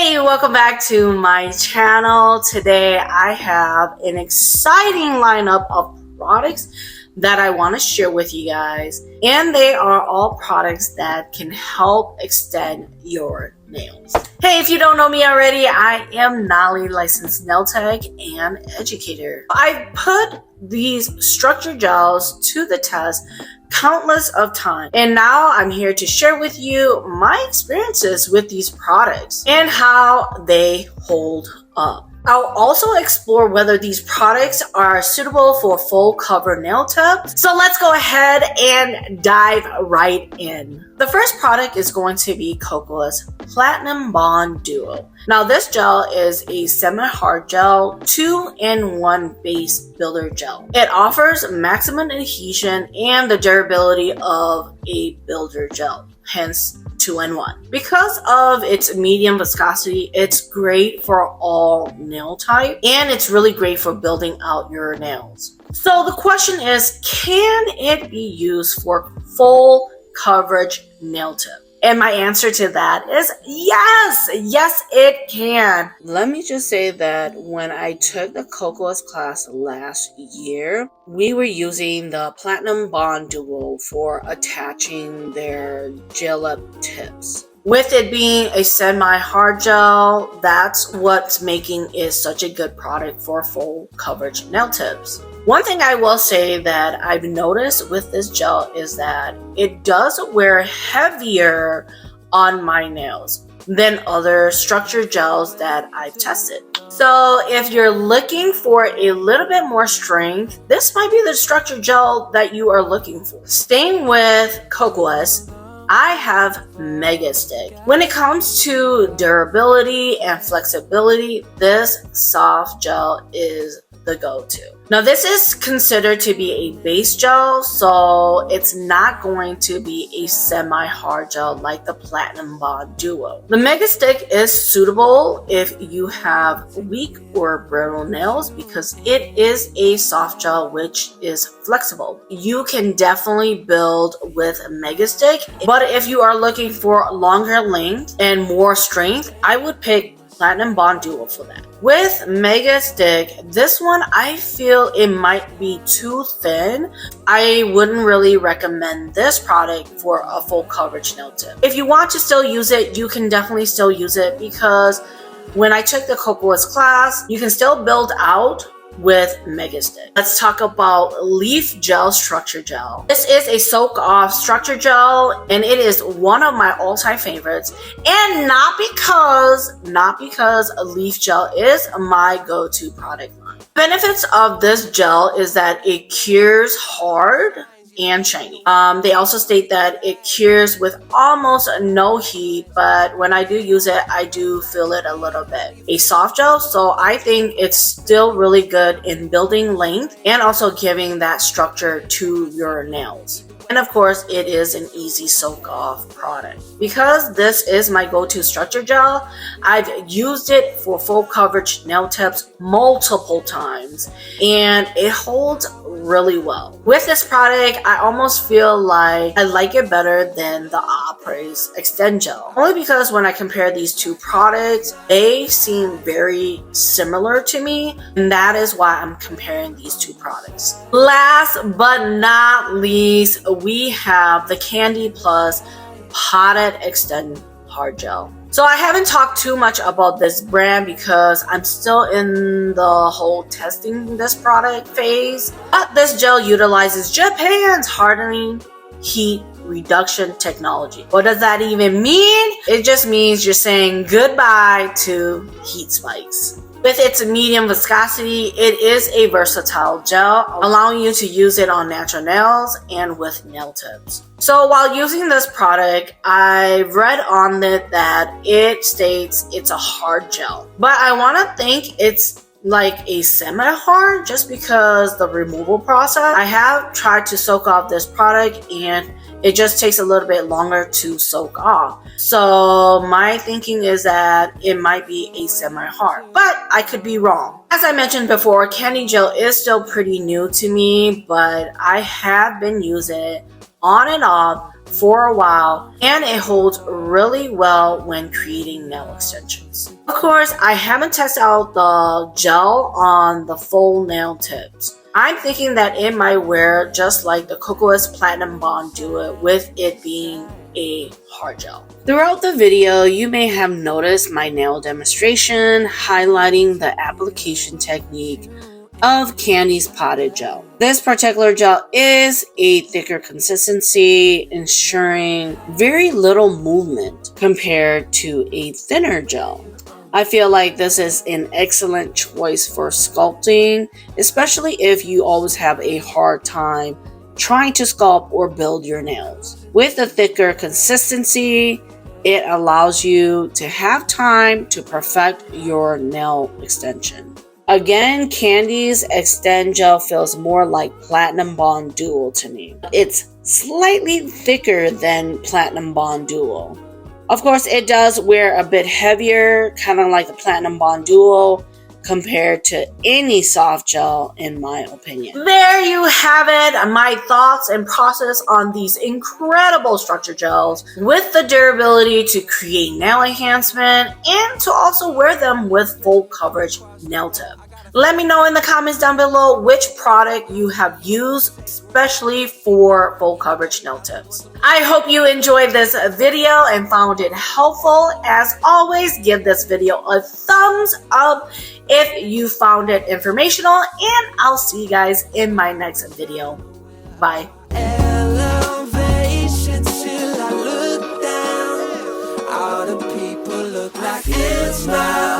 Hey, welcome back to my channel. Today I have an exciting lineup of products that I want to share with you guys, and they are all products that can help extend your nails. Hey, if you don't know me already, I am Nali, licensed nail tech and educator. I put these structure gels to the test countless of times, and now I'm here to share with you my experiences with these products and how they hold up. I'll also explore whether these products are suitable for full cover nail tips. So let's go ahead and dive right in. The first product is going to be Kokoist Platinum Bond Duo. Now this gel is a semi-hard gel 2-in-1 base builder gel. It offers maximum adhesion and the durability of a builder gel, hence 2-in-1. Because of its medium viscosity, it's great for all nail type, and it's really great for building out your nails. So the question is, can it be used for full coverage nail tip? And my answer to that is yes, it can. Let me just say that when I took the Kokoist class last year, we were using the Platinum Bond Duo for attaching their gel up tips. With it being a semi-hard gel, that's what's making it such a good product for full coverage nail tips. One thing I will say that I've noticed with this gel is that it does wear heavier on my nails than other structure gels that I've tested. So if you're looking for a little bit more strength, this might be the structure gel that you are looking for. Staying with Kokoist, I have Mega Stick. When it comes to durability and flexibility, this soft gel is the go-to. Now this is considered to be a base gel, so it's not going to be a semi-hard gel like the Platinum Bond Duo. The Mega Stick is suitable if you have weak or brittle nails because it is a soft gel which is flexible. You can definitely build with Mega Stick, but if you are looking for longer length and more strength, I would pick Platinum Bond Duo for that. With Mega Stick, this one I feel it might be too thin. I wouldn't really recommend this product for a full coverage nail tip. If you want to still use it, you can definitely still use it because when I took the Kokoist class, you can still build out with Mega Stick. Let's talk about Leafgel Structure Gel. This is a soak off structure gel, and it is one of my all-time favorites, and not because Leaf Gel is my go-to product line. Benefits of this gel is that it cures hard and shiny. They also state that it cures with almost no heat, but when I do use it, I do feel it a little bit. A soft gel, so I think it's still really good in building length and also giving that structure to your nails. And of course, it is an easy soak off product. Because this is my go-to structure gel, I've used it for full coverage nail tips multiple times, and it holds really well. With this product, I almost feel like I like it better than the Opry's Extend Gel. Only because when I compare these two products, they seem very similar to me, and that is why I'm comparing these two products. Last but not least, we have the Candy Plus Potted Extend Hard Gel. So I haven't talked too much about this brand because I'm still in the whole testing this product phase. But this gel utilizes Japan's hardening heat reduction technology. What does that even mean? It just means you're saying goodbye to heat spikes. With its medium viscosity, it is a versatile gel, allowing you to use it on natural nails and with nail tips. So while using this product, I read on it that it states it's a hard gel. But I want to think it's like a semi-hard just because the removal process. I have tried to soak off this product and it just takes a little bit longer to soak off. So my thinking is that it might be a semi-hard, but I could be wrong. As I mentioned before, candy gel is still pretty new to me, but I have been using it on and off for a while, and it holds really well when creating nail extensions. Of course, I haven't tested out the gel on the full nail tips. I'm thinking that it might wear just like the Kokoist Platinum Bond Duo, with it being a hard gel. Throughout the video, you may have noticed my nail demonstration highlighting the application technique of Candy's potted gel. This particular gel is a thicker consistency, ensuring very little movement compared to a thinner gel. I feel like this is an excellent choice for sculpting, especially if you always have a hard time trying to sculpt or build your nails. With the thicker consistency, it allows you to have time to perfect your nail extension. Again, Candy's Extend Gel feels more like Platinum Bond Duo to me. It's slightly thicker than Platinum Bond Duo. Of course, it does wear a bit heavier, kind of like a Platinum Bond Duo, compared to any soft gel, in my opinion. There you have it, my thoughts and process on these incredible structure gels with the durability to create nail enhancement and to also wear them with full coverage nail tip. Let me know in the comments down below which product you have used, especially for full coverage nail tips. I hope you enjoyed this video and found it helpful. As always, give this video a thumbs up if you found it informational, and I'll see you guys in my next video. Bye. Elevation till I look down. All the people look like it's now.